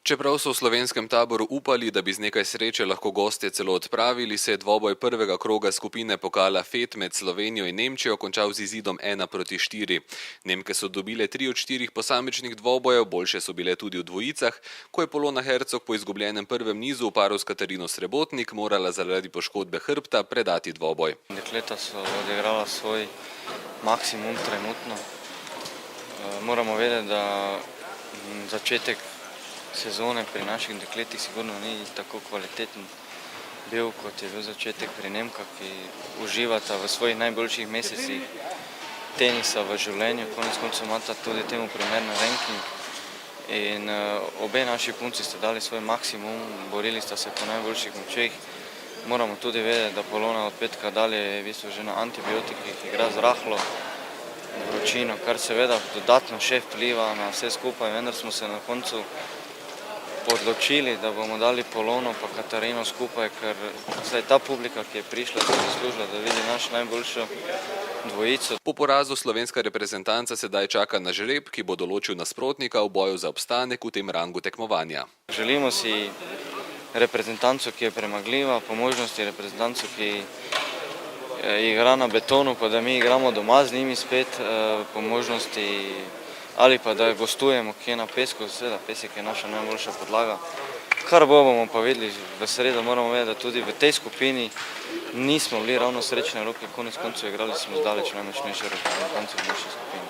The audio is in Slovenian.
Čeprav so v slovenskem taboru upali, da bi z nekaj sreče lahko gostje celo odpravili, se je dvoboj prvega kroga skupine pokala FET med Slovenijo in Nemčijo končal z izidom 1:4. Nemke so dobile 3 od 4 posamičnih dvobojev, boljše so bile tudi v dvojicah, ko je Polona Hercog po izgubljenem prvem nizu v paru s Katarino Srebotnik morala zaradi poškodbe hrbta predati dvoboj. Dekleta so odigrala svoj maksimum trenutno. Moramo vedeti, da začetek sezone pri naših dekletih sigurno ni tako kvaliteten bil, kot je bil začetek pri Nemkah, ki uživata v svojih najboljših mesecih tenisa v življenju. Konec koncev imata tudi temu primeren ranking in obe naši punci sta dali svoj maksimum, borili sta se po najboljših močeh. Moramo tudi vedeti, da Polona od petka dalje je v bistvu že na antibiotikih, igra z rahlo vročino, kar seveda dodatno še vpliva na vse skupaj, vendar smo se na koncu odločili, da bomo dali Polono pa Katarino skupaj, ker vsaj ta publika, ki je prišla, si zaslužila, da vidi našo najboljšo dvojico. Po porazu slovenska reprezentanca sedaj čaka na žreb, ki bo določil nasprotnika v boju za obstanek v tem rangu tekmovanja. Želimo si reprezentanco, ki je premagljiva, po možnosti reprezentanco, ki igra na betonu, pa da mi igramo doma z njimi spet, po možnosti ali pa da gostujemo kje na pesku, seveda pesek je naša najboljša podlaga. Kar bomo pa videli v sredo, moramo vedeti, da tudi v tej skupini nismo bili ravno srečne roke, konec koncev igrali smo z daleč najmočnejšo reprezentanco v naši skupini.